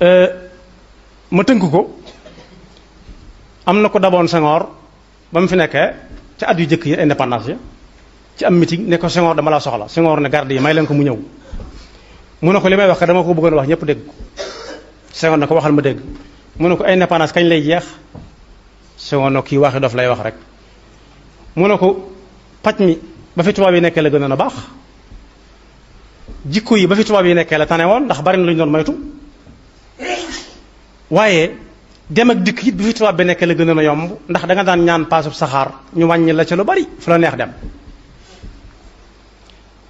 ma tënk ko am na ko daboon Senghor ba mu fi nekkee ci at yu jëkk yi indépendance yi ci am meeting ne ko Senghor dama la soxla Senghor ne garde yi may leen ko mu ñëw mu ne ko li may wax ka dama ko bëggoon wax ñëpp dégg ko Senghor ne ko waxal ma dégg mu ne ko indépendance kañ lay jeex Senghor ne kii waxi dof lay wax rek mu ne ko paj mi ba fi tubaab yi nekkee la gënoon a baax jikko yi ba fi tubaab yi nekkee la tane woon ndax bari na lu ñu doon moytu waaye dem ak dikk it bi fi tubaab bi nekkee la gënoon a yomb ndax da nga daan ñaan paasub saxaar ñu wàññi la ca lu bari fu la neex dem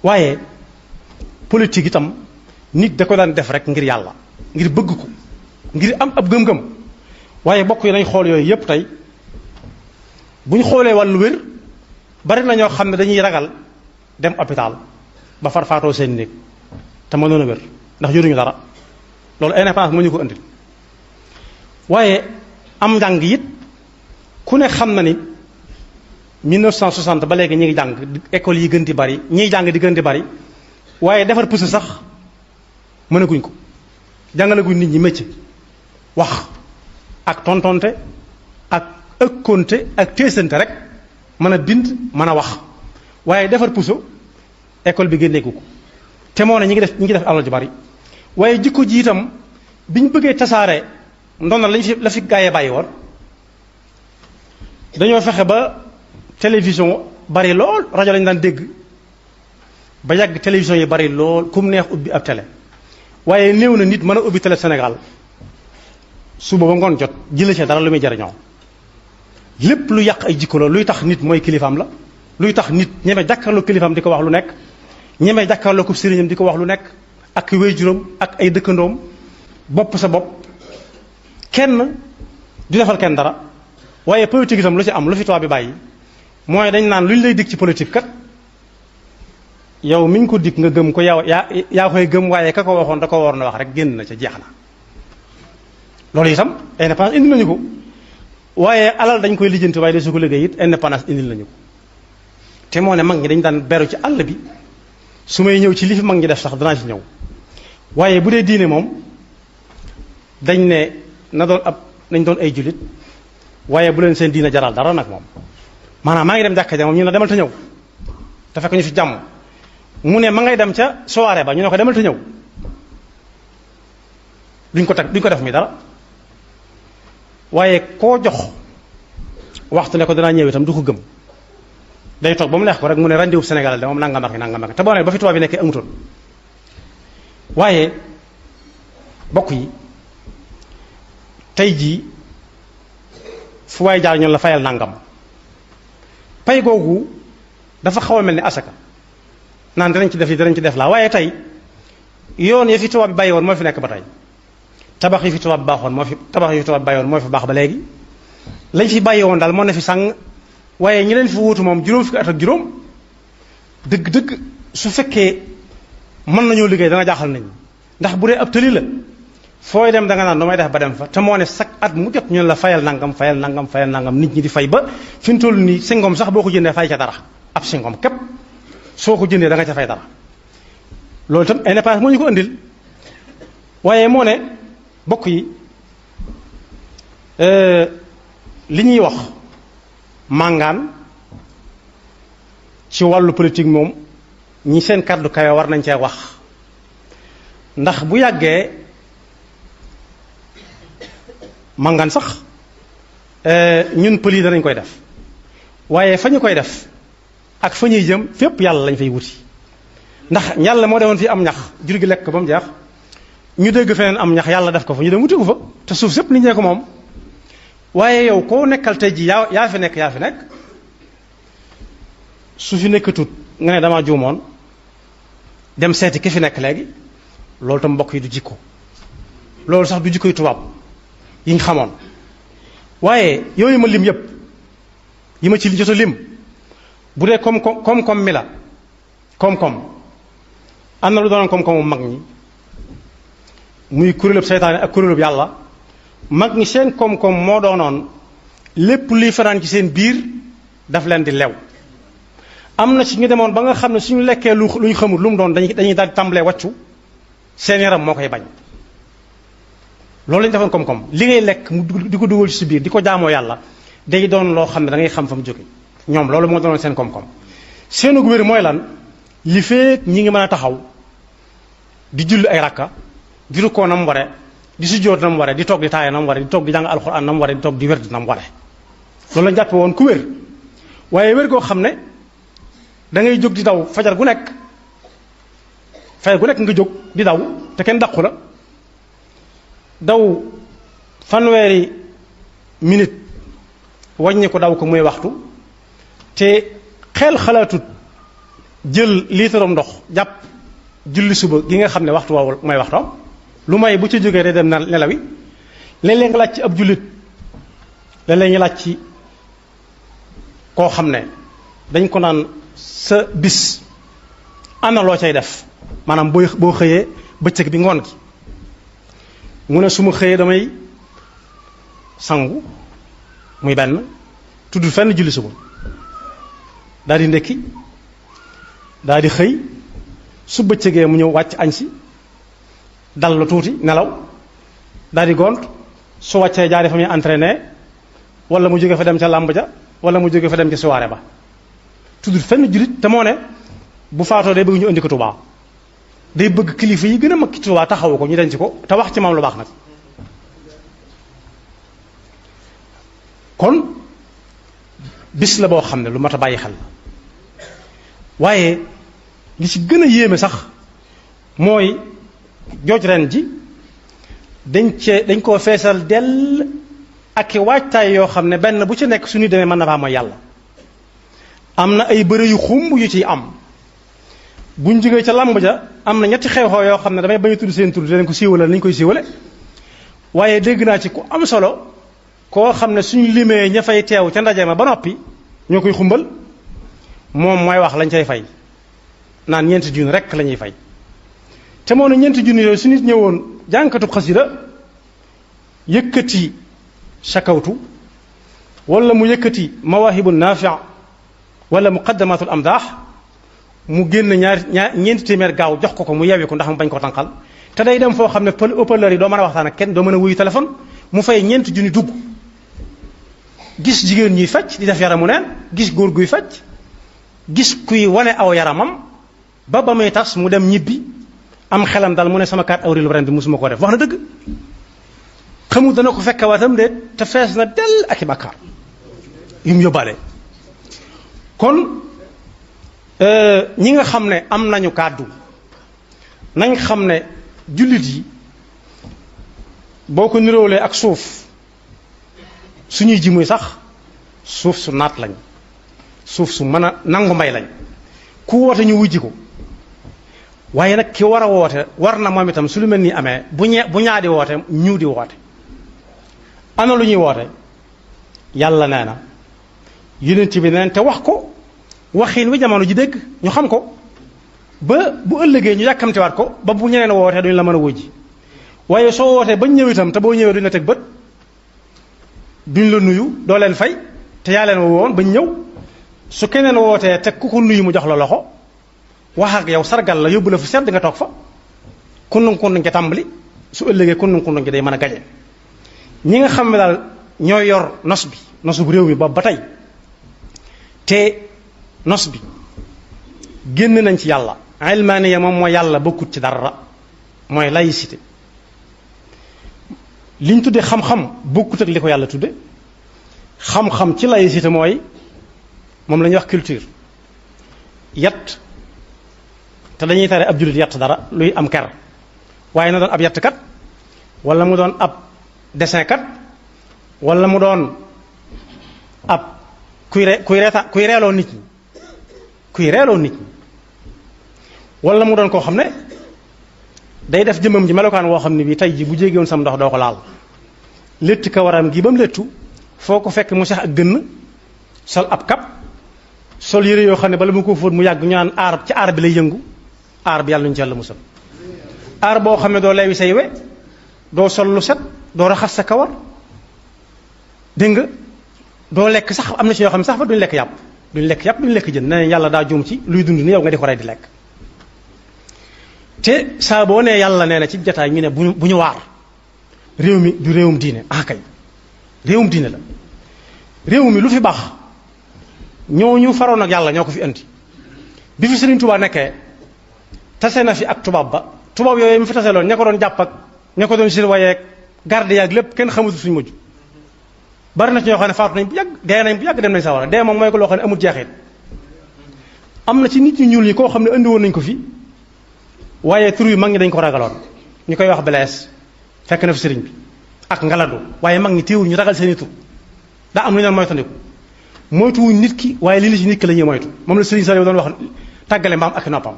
waaye politique itam nit da ko daan def rek ngir yàlla ngir bëgg ko ngir am ab gëm-gëm waaye bokk yi nañ xool yooyu yépp tey bu ñu xoolee wàllu wér bari na ñoo xam ne dañuy ragal dem hôpital ba farfaatoo seen néeg te mënoon a wér ndax yoruñu dara loolu indépendance moo ñu ko indil waaye am njàng it ku ne xam na ni 1960 ba léegi ñi ngi jàng école yi gën di bari ñiy jàng di gën di bari waaye defar puso sax mënaguñ ko jàngaleguñ nit ñi métier wax ak tontonte ak ëkkonte ak téesante rek mën a bind mën a wax waaye defar puso école bi génneeku ko te moo ne ñi ngi def alal ju bari waaye jikko ji itam bi ñu bëggee tasaare ndona la fi gaayee bàyyi woon dañoo fexe ba télévision bari lool rajo lañu daan dégg ba yàgg télévision yi bari lool kum neex ubbi ab télé waaye néew na nit mën a ubbi télé Sénégal suba ba ngoon jot jëlee ci dara lu muy jariñoo lépp lu yàq ay jikko la luy tax nit mooy kilifaam la luy tax nit ñeme jàkkaarloo kilifaam di ko wax lu nekk ñeme jàkkaarloo ko sëriñam di ko wax lu nekk ak wéyjuram ak ay dëkkandoom bopp sa bopp kenn du defal kenn dara waaye politique itam lu ci am lu fi tubaab bi bàyyi mooy dañ naan lu ñu lay dig ci politique kat yow miñ ko dig nga gëm ko yaa koy gëm waaye ka ko waxoon da ko war na wax rek génn na ca jeex na loolu itam indépendance indi nañu ko waaye alal dañ koy lijjanti waaye de su ko liggéey it indépendance indil nañu ko te moo ne mag ñi dañ daan beru ci àll bi su may ñëw ci li fi mag ñi def sax danaa ci ñëw waaye bu dee diine moom dañ ne na doon nañ doon ay jullit waaye bu leen seen diine jaral dara nag moom maanaam maa ngi dem jàkka ja moom ñu ne demal te ñëw te fekk ñu fi jàmm mu ne ma ngay dem ca soirée ba ñu ne ko demal te ñëw duñ ko def mi dara waaye koo jox waxtu ne ko danaa ñëw itam du ko gëm day toog ba mu neex ko rek mu ne rendez-vous Sénégal de moom nangam ak te boo ne ba fi tubaab bi nekkee amutoon waaye bokk yi tey jii fu waay jaar ñoom la fayal nangam pay googu dafa xaw a mel ni asaka naan danañ ci def laa waaye tey yoon ya fi tubaab bi bàyyi woon moo fi nekk ba tey tabax yi fi tubaab bi baaxoon moo fi bàyyi woon moo fi baax ba léegi lañ fi bàyyi woon daal moo ne fi sàng waaye ñi leen fi wuutu moom juróom fukki at ak juróom dëgg-dëgg su fekkee mën nañoo liggéey dana jaaxal nañ ndax bu dee ab tëli la fooy dem da nga naan nu may def ba dem fa te moo ne chaque at mu jot ñu la fayal nangam nit ñi di fay ba fi mu toll nii singom sax boo ko jëndee fay ca dara ab singom képp soo ko jëndee da nga ca fay dara loolu itam indépendance moo ñu ko indil waaye moo ne bokk yi li ñuy wax màngaan ci wàllu politique moom ñi seen kàddu kawe war nañ cee wax ndax bu yàggee màngaan sax ñun pël yi danañ koy def waaye fa ñu koy def ak fa ñuy jëm fépp yàlla lañ fay wuti ndax yàlla moo demoon fii am ñax jur gi lekk ko ba mu jeex ñu dégg feneen am ñax yàlla def ko fa ñu dem wuti ko fa te suuf sépp nit ñee ko moom waaye yow koo nekkal tey ji yaa fi nekk su fi nekkatut nga ne damaa juumoon dem seeti ki fi nekk léegi loolu tam mbokk yi du jikko loolu sax du jikkoy tubaab yi ñu xamoon waaye yooyu ma lim yépp yi ma ci jot a lim bu dee koom-koom mi la koom-koom am na lu doon koom-koomu mag ñi muy kuréelub seytaane ak kuréelub yàlla mag ñi seen koom-koom moo doonoon lépp luy fanaan ci seen biir daf leen di lew am na ci ñu demoon ba nga xam ne suñu lekkee luñ xamul lu mu doon dañuy daal di tàmbalee wàccu seen yaram moo koy bañ loolu lañu defoon koom-koom li ngay lekk mu di ko dugal ci si biir di ko jaamoo yàlla day doon loo xam ne da ngay xam fa mu jóge ñoom loolu moo doonoon seen koom-koom seenu wér mooy lan li feek ñi ngi mën a taxaw di julli ay rakka di rukkoo na mu ware di sujjóot na mu ware di toog di taaya na mu ware di toog di jàng alxuraan na mu ware di toog di wér na mu ware loolu lañ jàppe woon ku wér waaye wér goo xam ne da ngay jóg di daw fajar gu nekk nga jóg di daw te kenn dàqu la daw fanweeri minute wàññi ko daw ko muy waxtu te xel xalaatut jël liitaram ndox jàpp julli suba gi nga xam ne waxtu woowu mooy waxtoom lu may bu ci jógee day dem na nelawi léeg-léeg nga laaj ci ab jullit léeg-léeg nga laaj ci koo xam ne dañ ko naan sa bis ana loo cay def maanaam boo xëyee bëccëg bi ngoon gi mu ne su ma xëyee damay sangu muy benn tudd fenn julli suba daal di ndekki daal di xëy su bëccëgee mu ñëw wàcc añ si dal la tuuti nelaw daal di gont su wàccee jaari fa muy entraîné wala mu jóge fa dem ca làmb ja wala mu jóge fa dem ca soirée ba tudd fenn jullit te moo ne bu faatoo day bëgg ñu indi ko Tuubaa day bëgg kilifa yi gën a mag ci Tuubaa taxawu ko ñu denc ko te wax ci moom lu baax nag kon bis la boo xam ne lu mat a bàyyi xel waaye li ci gën a yéeme sax mooy jooj ren ji dañ koo feesal dell ak i waajtaay yoo xam ne benn bu ci nekk suñu demee mën na faa mooy yàlla am na ay bëre yu xumb yu ciy am buñ jógee ca làmb ja am na ñetti xew-xew yoo xam ne damay bañ a tudd seen tur dinañ ko siiwalal ni ñu koy siiwale waaye dégg naa ci ku am solo koo xam ne suñu limee ña fay teew ca ndaje ma ba noppi ñoo koy xumbal moom mooy wax lañ cay fay naan ñeenti junni rekk la ñuy fay te moo ne ñeenti junni yooyu su nit ñëwoon jànkatu xasida yëkkati shakawtu wala mu yëkkati mawaahibu naafi' wala muqaddamatul amdaax mu génn ñeenti téeméer gaaw jox ko mu yewi ko ndax mu bañ ko tànqal te day dem foo xam ne haut-parleur yi doo mën a waxtaan ak kenn doo mën a wuyu téléphone mu fay ñeenti junni dugg gis jigéen ñuy fecc di def yaramu neen gis góor guy fecc gis kuy wane aw yaramam ba muy tas mu dem ñibbi am xelam dal mu ne sama 4 avril ren bi musuma koo def wax na dëgg xamul dana ko fekkewaatam de te fees na dell ak i bàkkaar yu mu yóbbaale kon ñi nga xam ne am nañu kàddu nañ xam ne jullit yi boo ko niróolee ak suuf suñuy ji muy sax suuf su naat lañ suuf su mën a nangu mbay lañ ku woote ñu wujji ko waaye nag ki war a woote war na moom itam su lu mel nii amee bu ñaa di woote ñu di woote ana lu ñuy woote yàlla nee na yonent bi neen te wax ko waxin wi jamono ji dégg ñu xam ko ba bu ëllëgee ñu yàkkamtiwaat ko ba bu ñeneen wootee duñu la mën a wujji waaye soo wootee bañ ñëw itam te boo ñëwee duñ la teg bët duñ la nuyu doo leen fay te yaa leen woon bañ ñëw su keneen wootee te ku ko nuyu mu jox la loxo wax ak yow sargal la yóbbu la fu sedd nga toog fa kundung kundung ca tàmbali su ëllëgee kundung kundung ci day mën a gaje ñi nga xam ne daal ñooy yor nosu bu réew mi boobu ba tey te nos bi génn nañ ci yàlla ilmaaniya moom mooy yàlla bokkut ci dara mooy laïcité li ñu tuddee xam-xam bokkut ak li ko yàlla tudde xam-xam ci laïcité mooy moom la ñuy wax culture yat te dañuy tere ab jullit yatt dara luy am ker waaye na doon ab yattkat wala mu doon ab dessin kat wala mu doon ab kuy reeloo nit ñi wala mu doon koo xam ne day def jëmmam ji melokaan woo xam ne bii tey ji bu jéggiwoon sam ndox doo ko laal létt ka waram gi ba mu léttu foo ko fekk mu sax ak gënn sol ab kap sol yére yoo xam ne bala mu ko fóot mu yàgg ñu naan aar ci aar bi lay yëngu aar bi yàlla ñu ci yàlla musal aar boo xam ne doo leewi say we doo sol lu set doo raxas sa kawar dégg nga doo lekk sax am na ci yoo xam ne sax fa duñ lekk yàpp duñ lekk jën nee yàlla daa juum ci luy dund ni yow nga di ko rey di lekk te saa boo nee yàlla nee na ci jataay ñu ne bu ñu waar réew mi du réewum diine kay réewum diine la réew mi lu fi baax ñooñu faroon ak yàlla ñoo ko fi andi bi fi Serigne Touba nekkee tase na fi ak tubaab ba tubaab yooyu mu fi tase loon ña ko doon jàpp ak ña ko doon surveiller garde yaag lépp kenn xamatul suñu mujj bari na ci ñoo xam ne faatu nañ bu yàgg dee nañ bu yàgg dem nañ sawara dee moom mooy ko loo xam ne amul jeexit am na ci nit ñu ñuul ñi koo xam ne andi woon nañ ko fi waaye tur yu mag ñi dañ ko ragaloon ñu koy wax belees fekk na fi sëriñ bi ak ngaladu waaye mag ñi téewul ñu ragal seeni tur daa am lu ñu leen moytandiku moytuwuñ nit ki waaye li li ci nit ki la ñuy moytu moom la sëriñ Saliou doon wax tàggale mbaam ak noppam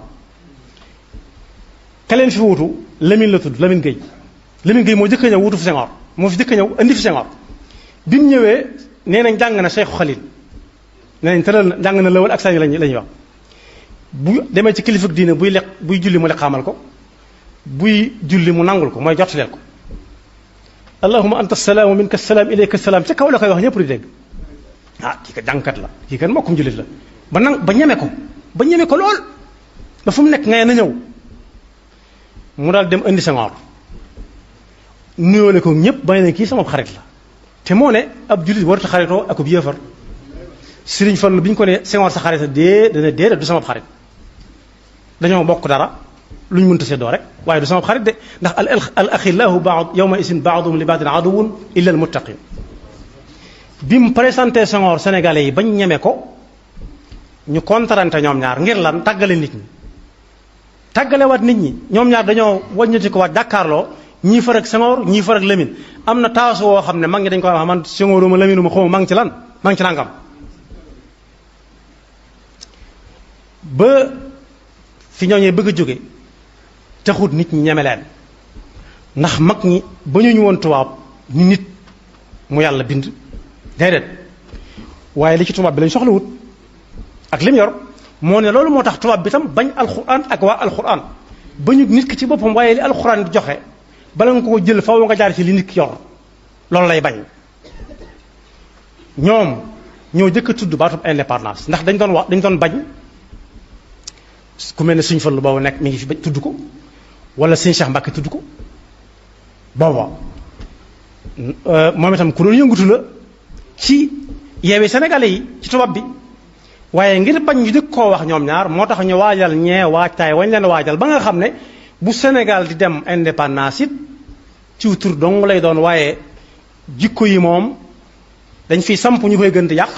ka leen fi wutu Lamine la tudd Lamine Gueye moo jëkk a ñëw wutu fi Senghor moo fi jëkk a ñëw indi fi Senghor bi mu ñëwee nee nañ jàng na Cheikh Khalil nee nañ tëral na jàng na lëwal ak sani la ñuy wax bu demee ci kilifa diine buy julli mu le xaamal ko buy julli mu nangul ko mooy jottaleel ko allahumma anta salaamu minka salaam ilayka salaam ca kaw la koy wax ñëpp di dégg kii kat jàngkat la kii kat mbokkum jullit la ba ñeme ko lool ba fu mu nekk ngay na ñëw mu daal dem indi Senghor nuyoole ko ñëpp ba ne kii sama xarit la te moo ne ab jullit warut a xaritoo ak ab yéefar Sëriñ Fallu bi ñu ko ne Senghor sa xarit dana déedéet du sama xarit dañoo bokk dara lu ñu mënta seddoo rek waaye du sama xarit de ndax al axillahu yawma isin baaduhum li baadin aduwwun illa al muttaqin bi mu présenté Senghor Sénégalais yi bañ ñeme ko ñu kontarante ñoom ñaar ngir lan tàggale nit ñi tàggalewaat nit ñi ñoom ñaar dañoo wàññati ko waat jàkkaarloo ñii far ak Senghor ñii far ak Lamine am na taasu woo xam ne mag ñi dañ koy wax man Senghoruma Laminuma xaw ma maa ngi ci lan maa ngi ci nangam ba fi ñooñee bëgg a jóge taxut nit ñi ñeme leen ndax mag ñi ba ñu woon tubaab ni nit mu yàlla bind déedéet waaye li ci tubaab bi lañ soxlawut ak lim yor moo ne loolu moo tax tubaab bi tam bañ alxuraan ak waa alxuraan ba ñu nit ki ci boppam waaye li alxuraan di joxe bala nga ko jël faaw nga jaar ci li nit ki yor loolu lay bañ ñoom ñoo jëkk a tudd baatub indépendance ndax dañ doon bañ ku mel ne Sëñ Fallu boobu nekk mi ngi fi tudd ko wala Sëñ Cheikh Mbacke tudd ko booba moom itam ku doon yëngutu la ci yeewi Sénégalais yi ci tubaab bi waaye ngir bañ ñu dëkk koo wax ñoom ñaar moo tax ñu waajal ñee waajtaay wañ leen waajal ba nga xam ne bu Sénégal di dem indépendance it ci tur dong lay doon waaye jikko yi moom dañ fiy samp ñu koy gën di yàq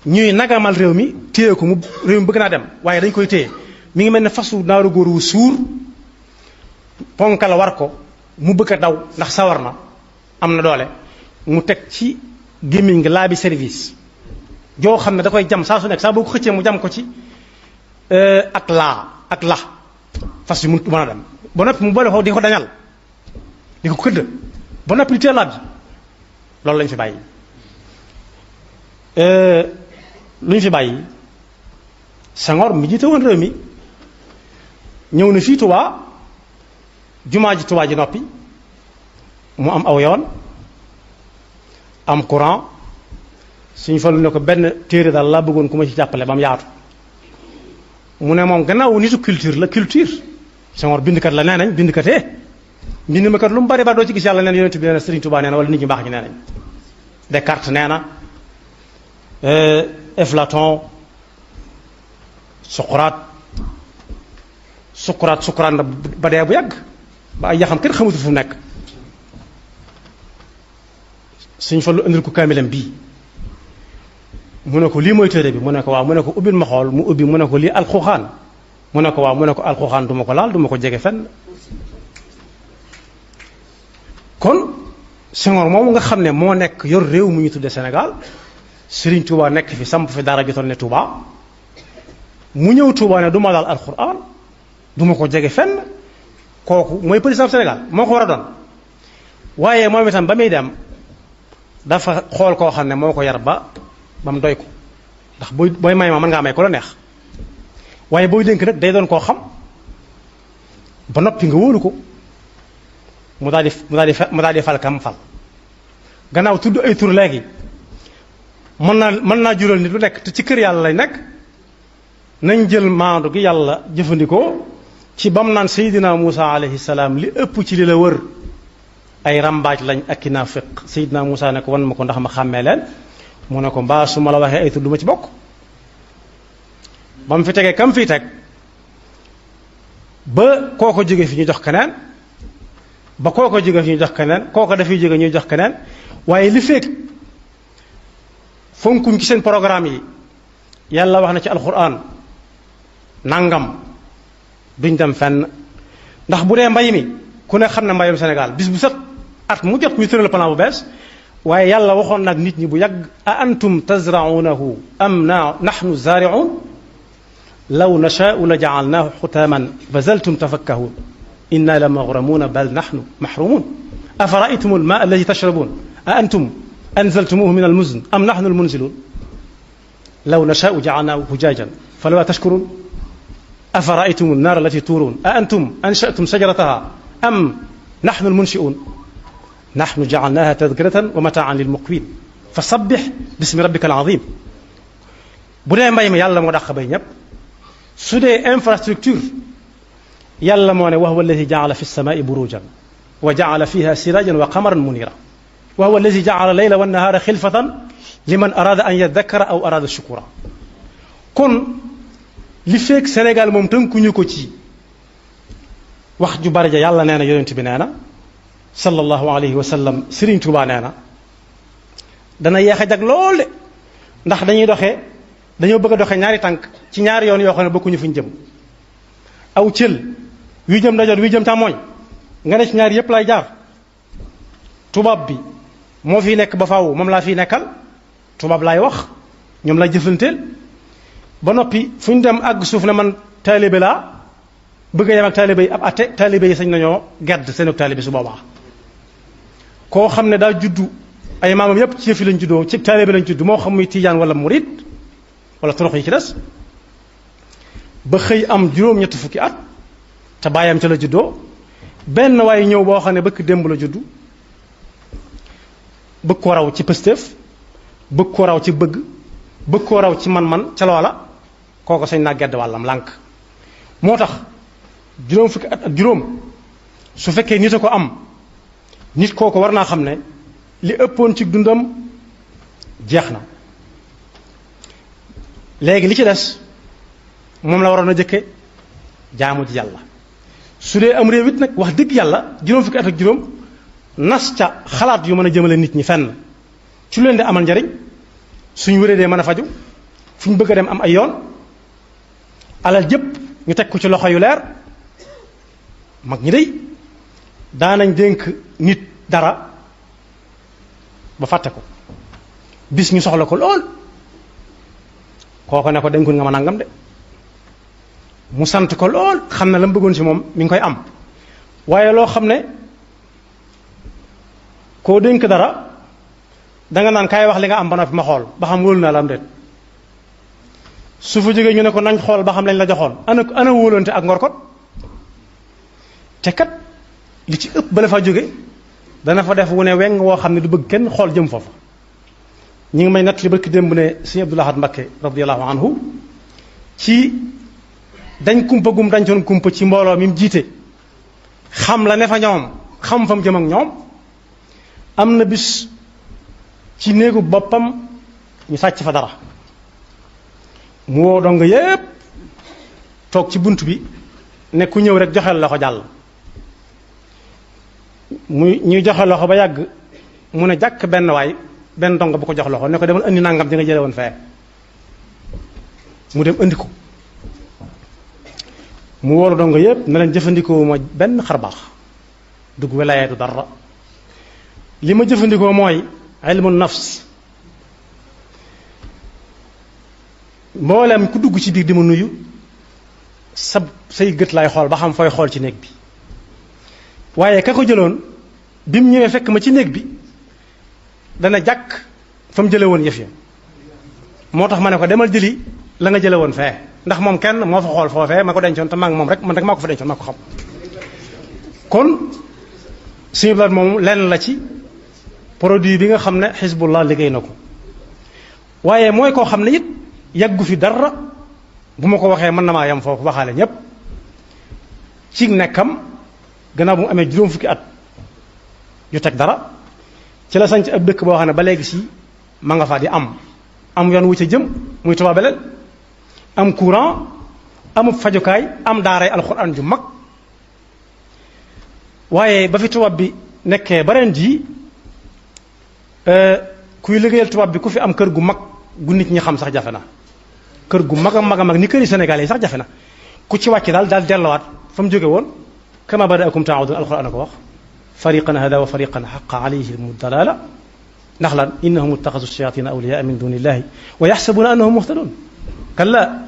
ñuy nagamal réew mi téye ko mu réew mi bëgg naa dem waaye dañ koy téye mi ngi mel ne fasu naaru góor wu suur ponkal war ko mu bëgg a daw ndax sawar na am na doole mu teg ci gémmiñ nga laabi service joo xam ne da koy jam saa su nekk saa boo ko xëccee mu jam ko ci ak la fas yu mun mën a dem ba noppi mu boole ko di ko dañal di ko këdd ba noppi di teel laab ji loolu lañ fi bàyyi lu ñu fi bàyyi Senghor mi jiite woon réew mi ñëw na fii Touba jumaa ji Touba ji noppi mu am aw yoon am courant suñu Fallu ne ko benn téere daal laa bëggoon ku ma ci jàppale ba mu yaatu mu ne moom gannaaw nitu culture la culture Senghor bindkat la nee nañ bindkatee mbind ma kat lu mu bari ba doo ci gis yàlla neen yonent bi nee na Serigne Touba nee na wala nit ñu baax ñi nee nañ Descartes nee na Platon Socrate na ba dee bu yàgg ba ay yaxam kenn xamutu fu mu nekk Sëñ Fallu indil ko kaamilam bii mu ne ko lii mooy téere bi mu ne ko waaw mu ne ko ubbil ma xool mu ubbi mu ne ko lii alxuraan mu ne ko waaw mu ne ko alxuraan du ma ko laal du ma ko jege fenn kon Senghor moomu nga xam ne moo nekk yor réew mu ñu tuddee Sénégal Serigne Touba nekk fi samp fi dara jotoon ne Touba mu ñëw Touba ne du ma laal alxuraan du ma ko jege fenn kooku mooy président Sénégal moo ko war a doon waaye moom itam ba muy dem dafa xool koo xam ne moo ko yar ba mu doy ko ndax booy may ma mën ngaa may ko la neex waaye booy dénk nag day doon koo xam ba noppi nga wóolu ko mu daal di fal kam fal gannaaw tudd ay tur léegi mën naa jural nit lu nekk te ci kër yàlla lay nekk nañ jël maandu gi yàlla jëfandikoo ci bam naan Seydina Muusa alayhi salaam li ëpp ci li la wër ay rambaaj lañ ak i naafiq Seydina Muusaa ne ko wan ma ko ndax ma xàmmee leen mu ne ko mbaa su ma la waxee ay tur du ma ci bokk. ba mu fi tegee kam fii teg ba kooko jóge fi ñu jox keneen ba kooko jóge fi ñu jox keneen kooko dafay jóge ñuy jox keneen waaye li fekk fonkuñ ci seen programme yi yàlla wax na ci alxuraan nangam duñ dem fenn. ndax bu dee mbay mi ku ne xam ne mbayum Sénégal bis bu set at mu jot ñu tëral plan bu bees waaye yàlla waxoon nag nit ñi bu yàgg a antum tazra'unahu am nahnu zari'un law nashaa'u la ja'alnahu xutaaman fa zaltum tafakkahun inna la maghramuuna bal nahnu mahrumun afara'aytum al-maa'a alladi tashrabun a antum anzaltumuhu min al-muzn am nahnu al-munzilun law nashaa'u ja'alnahu hujaajan falawlaa tashkurun afara'aytum an-naar allati tuurun a antum ansha'tum shajarataha am nahnu al-munshi'un nahnu ja'alnaha tadhkiratan wa mataa'an lil-muqwin fasabbih bismi rabbika al-'azim. bu dee mbay mi yàlla moo dàq bay ñépp su dee infrastructure yàlla moo ne wa huwa alladi ja'ala fi as-samaa'i burujan wa ja'ala fiha sirajan wa qamaran munira wa huwa alladi ja'ala al-layla wan-nahaara xilfatan liman araada an yadhakkara aw araada shukura. kon li fekk Sénégal moom tënkuñu ko ci wax ju bari ja yàlla nee na yonent bi nee na sallallahu alayhi wa sallam Serigne Touba nee na dana yeex a jag lool de ndax dañoo bëgg a doxee ñaari tànk ci ñaari yoon yoo xam ne bokkuñu fuñ jëm aw cël wi jëm ndajoor wi jëm càmmooñ nga ne ci ñaari yépp lay jaar tubaab bi moo fi nekk ba faaw moom laa fiy nekkal tubaab laay wax ñoom lay jëflanteel ba noppi fu ñu dem àgg suuf ne man taalibe laa bëgg a yem ak taalibe yi ab atte taalibe yi sañ nañoo gedd seen ak taalibe su boobaa. koo xam ne daa juddu ay maamam yépp ci yëf yi lañ juddoo ci taalibe lañ juddu moo xam muy tijaan wala murid wala torox yi ci des ba xëy am juróom-ñetti fukki at te baayam ca la juddoo benn waaye ñëw boo xam ne bëkk démb la juddu bëgg ko raw ci pëstéef bëgg ko raw ci bëgg ko raw ci man-man ca loola kooko sañ naa gedd wàllam lànk. moo tax juróom fukki at ak juróom su fekkee nit a ko am nit kooko war naa xam ne li ëppoon ci dundam jeex na léegi li ci des moom la waroon a jëkke jaamu ji yàlla. su dee am réew it nag wax dëgg yàlla juróom fukki at ak juróom nas ca xalaat yu mën a jëmale nit ñi fenn ci leen di amal njariñ suñ wëree dee mën a faju fu ñu bëgg a dem am ay yoon alal jëpp ñu teg ko ci loxo yu leer. mag ñi day daanañ dénk nit dara ba fàtte ko bis ñu soxla ko lool kooko ne ko dénkoon nga ma nangam de mu sant ko lool xam ne la mu bëggoon ci moom mi ngi koy am waaye loo xam ne koo dénk dara danga naan kaay wax li nga am ba noppi ma xool ba xam wóolu naa la am déet su fa jógee ñu ne ko nañ xool ba xam lañ la joxoon ana wóolante ak ngor kot te kat li ci ëpp ba la fa jóge dana fa def wu ne weng woo xam ne du bëgg kenn xool jëm foofa. ñi ngi may natt li barki démb ne Sëriñ Abdul Ahad Mbakke radiyallahu anhu ci dañ kumpa gum dañcoon kumpa ci mbooloo mi mu jiite xam la ne fa ñoom xam fa mu jëm ak ñoom am na bis ci néegu boppam ñu sàcc fa dara mu woo dong yépp toog ci bunt bi ne ku ñëw rek joxeel loxo jàll muy ñuy joxe loxo ba yàgg mu ne jàkk benn dong bu ko jox loxo ne ko demal indi nangam di nga jële woon fee mu dem indi ko mu wóolu dong yépp ne leen jëfandikoo ma benn xar baax dugg wilaaya du dara li ma jëfandikoo mooy ilmu nafs mboolem ku dugg ci biir di ma nuyu say gët lay xool ba xam fooy xool ci néeg bi waaye ka ko jëloon bi mu ñëwee fekk ma ci néeg bi dana jàkk fa mu jële woon yëf ya moo tax ma ne ko demal jëli la nga jële woon fee ndax moom kenn moo fa xool foofee ma ko dencoon te maa ngi moom rek man rek maa ko fa dencoon maa ko xam kon suñu blaat moom lenn la ci produit bi nga xam ne Hizbullah liggéey na ko waaye mooy koo xam ne it yàggu fi dara bu ma ko waxee mën na maa yem foofu waxaale ñépp ci nekkam gannaaw bu mu amee juróom fukki at yu teg dara ci la sanc ab dëkk boo xam ne ba léegi si ma nga fa di am yoon wu ca jëm muy Touba Belel am courant amub fajukaay am daaray alxuraan ju mag waaye ba fi tubaab bi nekkee ba ren jii kuy liggéeyal tubaab bi ku fi am kër gu mag gu nit ñi xam sax jafe na kër gu mag a mag a mag ni këri Sénégal yi sax jafe na ku ci wàcc daal delluwaat fa mu jóge woon kama badaakum taawudun alxuraan a ko wax fariqan hada wa fariqan xaqa alayhim dalala ndax lan innahum ittaxasu shayatina awliyaa min dunillahi wa yaxsabuna annahum muhtadun kalla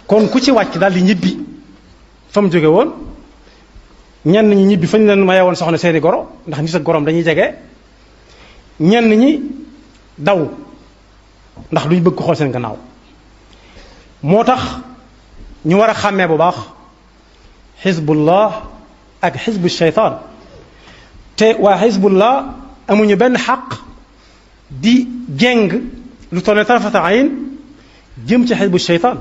kon ku ci wàcc daal di ñibbi fa mu jóge woon ñenn ñi ñibbi fañ leen maye woon soxna seeni goro ndax nit ak gorom dañuy jege ñenn ñi daw ndax duñ bëgg ko xool seen gannaaw moo tax ñu war a xàmmee bu baax xisbullah ak xisbu shaytaan te waa xisbullah amuñu benn xaq di jeng lu toll ne tarfata ayn jëm ci xisbu shaytaan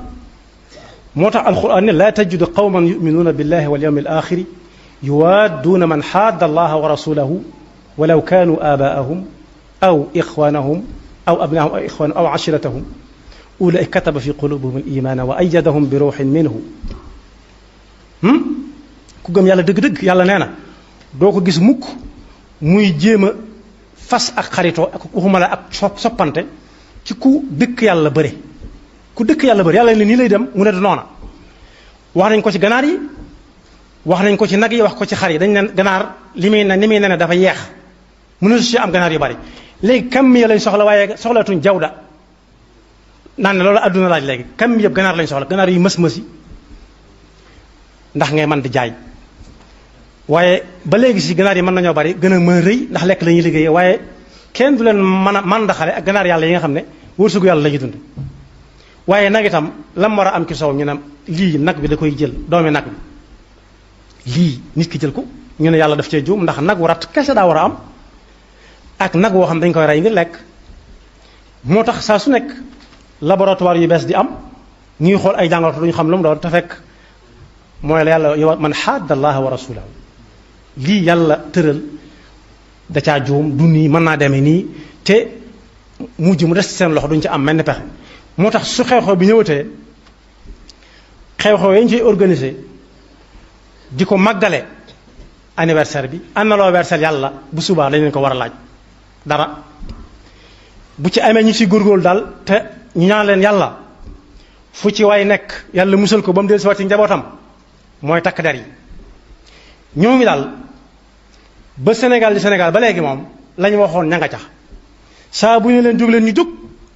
moo tax alquran ne laa tajidu qawman yuminuuna billahi wal yawmi al axiri yuwaadduuna man xaadda allaha wa rasulahu walaw kaanu aabaa'ahum aw ixwaanahum aw abnaahum aw ixwaanahum aw ashiratahum ulaa'ika kataba fi qulubihim al imaana wa ayyadahum bi ruuxin minhu ku gëm yàlla dëgg-dëgg yàlla nee na doo ko gis mukk muy jéem a fas ak xaritoo ak waxuma la ak soppante ci ku dëkk yàlla bëre ku dëkk yàlla bëre yàlla ne nii lay dem mu ne du noona wax nañ ko ci ganaar yi wax nañ ko ci nag yi wax ko ci xar yi dañ ne ganaar li muy ne dafa yeex mu ne su ci am ganaar yu bari léegi kam mi lañ soxla waaye soxlaatuñ jawda naan ne loolu adduna laaj léegi kam mi yëpp ganaar lañ soxla ganaar yu mës-mësi ndax ngay mën di jaay waaye ba léegi si ganaar yi mën nañoo bari gën a mën a rëy ndax lekk la ñuy liggéeyee waaye kenn du leen mën a màndaxale ak ganaar yàlla yi nga xam ne wërsëgu yàlla la ñuy dund waaye nag itam lam war a am ci soow ñu ne lii nag bi da koy jël doomi nag bi lii nit ki jël ko ñu ne yàlla daf cee juum ndax nag wu rat kese daa war a am ak nag woo xam dañ koy rey ngir lekk moo tax saa su nekk laboratoire yu bees di am ñuy xool ay jàngoro duñu xam lu mu doon te fekk mooy la yàlla yow man xaadda allaha wa rasulahu lii yàlla tëral da caa juum du nii mën naa demee nii te mujj mu des ci seen loxo duñ ci am mel ni pexe moo tax su xew-xew bi ñëwatee xew-xew yañ ciy organiser di ko màggale anniversaire bi am na loo anniversaire yàlla bu subaa dañ leen ko war a laaj dara bu ci amee ñu ci góorgóorlu daal te ñu ñaan leen yàlla fu ci waay nekk yàlla musal ko ba mu del si waat ci njabootam mooy takk der yi ñoo ngi daal ba Sénégal di Sénégal ba léegi moom la ñu waxoon ña nga ca saa bu ñu leen jóg leen ñu jóg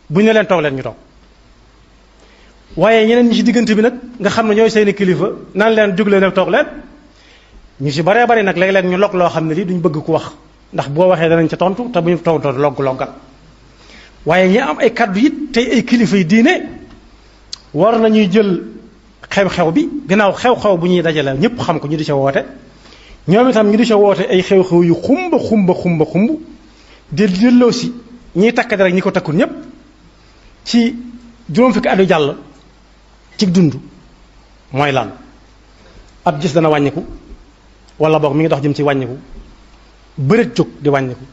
bu ñu leen toog leen ñu toog waaye ñeneen ñi ci diggante bi nag nga xam ne ñooy seeni kilifa naan leen jóg leen ak toog leen ñu ci baree bari nag léeg-léeg ñu log loo xam ne lii duñ bëgg ku wax ndax boo waxee danañ ca tontu te bu ñu tontoo loggal waaye ñi am ay kaddu it tey ay kilifa yi diine war nañuy jël xew-xew bi gannaaw xew-xew bu ñuy dajale ñëpp xam ko ñu di ca woote ñoom itam ñu di ca woote ay xew-xew yu xumb di delloo si ñiy takk rek ñi ko takkul ñëpp ci juróom fukki at yu jàll ci dund mooy lan ab gis dana wàññiku wala boog mi ngi dox jëm ci wàññiku bëreet jóg di wàññiku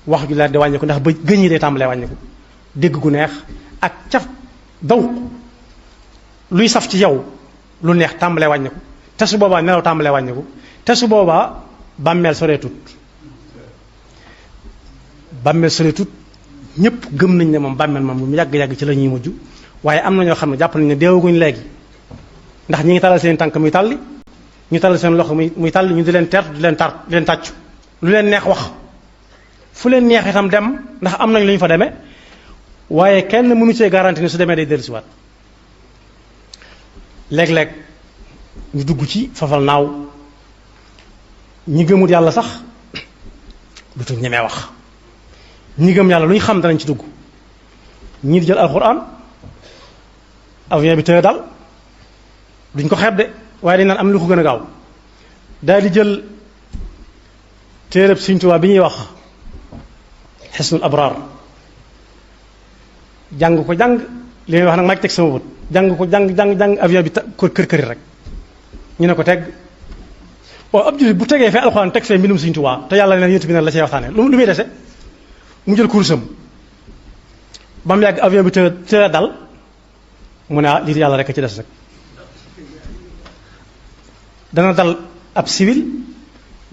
wax ju leer di wàññiku ndax ba gëñ yi day tàmbalee wàññiku dégg gu neex ak caf daw luy saf ci yow lu neex tàmbalee wàññiku te su boobaa nelaw tàmbalee wàññiku te su boobaa bàmmeel soreetut ñëpp gëm nañ ne moom bàmmeel moom mu yàgg-yàgg ci la ñuy mujj waaye am na ñoo xam ne jàpp nañ ne deewaguñ léegi ndax ñi ngi talal seen tànk muy tàlli ñu talal seen loxo muy tàlli ñu di leen teertu di leen tàccu lu leen neex wax fu leen neex itam dem ndax am nañ lu ñu fa demee waaye kenn mënu cee garanti ne su demee day dellusiwaat léeg-léeg ñu dugg ci fafal naaw ñi gëmut yàlla sax dutuñ ñemee wax ñi gëm yàlla lu ñu xam danañ ci dugg ñii di jël alxuraan avion bi tëye dal duñ ko xeeb de waaye dañ naan am lu ko gën a gaaw daal di jël téereb Sëriñ Tuubaa bi ñuy wax xisnul abraar jàng ko jàng li may wax nag maa ngi teg sama bët jàng ko jàng avion bi kër këri rek ñu ne ko teg waaw ab jullit bu tegee fee alxuraan teg fee mbindum Sëriñ Tuubaa te yàlla ne yonent bi ne la cay waxtaane lu muy dese mu jël kursam ba mu yàgg avion bi te dal mu ne lii yàlla rek a ci des rek dana dal ab civil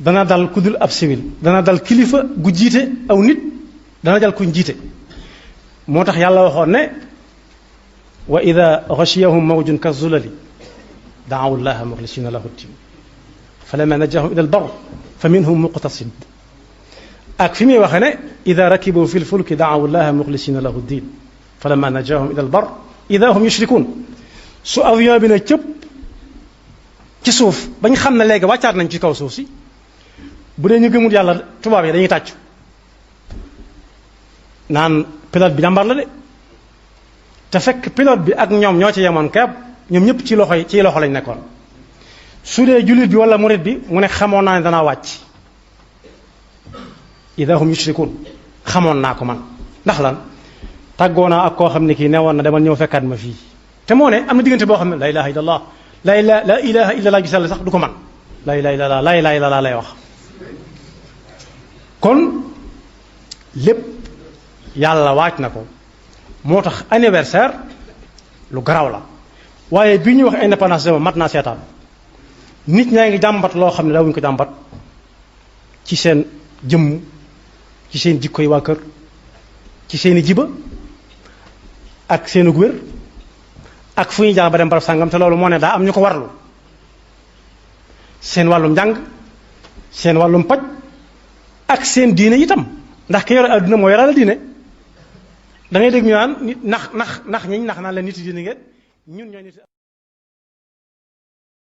dana dal ku dul ab civil dana dal kilifa gu jiite aw nit dana dal kuñ jiite moo tax yàlla waxoon ne wa ida ghashiyahum mawjun ka zulali daawu llaha muxlisina lahu ddin falamma najahum ila albar fa minhum muqtasid ak fi muy waxee ne ida rakibu fi lfulki daawu llaha muxlisina lahu ddin falamma najahum ila albar ida hum yushrikun su avion bi ne cëpp ci suuf bañ xam ne léegi wàccaat nañ ci kaw suuf si bu dee ñu gëmul yàlla tubaab yi dañuy tàccu naan pilote bi jàmbar la de te fekk pilote bi ak ñoom ñoo ci yemoon keeb ñoom ñëpp ci loxo lañ nekkoon su dee jullit bi wala murit bi mu ne xamoon naa ne danaa wàcc ida hum yushrikun xamoon naa ko man ndax lan tàggoo naa ak koo xam ne kii newoon na demal ñëw fekkaat ma fii te moo ne am na diggante boo xam ne la ilaha illallah la ilaha illallah gisal sax du ko man la ilaha illallah la ilaha illallah lay wax kon lépp yàlla waaj na ko moo tax anniversaire lu garaw la waaye bi ñuy wax indépendance dama mat naa seetaan nit ñaa ngi jàmbat loo xam ne daawuñu ko jàmbat ci seen jëmm ci seen jikko yi waa kër ci seeni jiba ak seenu wér ak fu ñuy jaar ba dem barab sàngam te loolu moo ne daa am ñu ko warlu seen wàllum njàng seen wàllum paj ak seen diine itam ndax ki yore adduna moo yoraale diine da ngay dégg ñu naan nit nax naan la nit diine ngeen ñun ñoo nit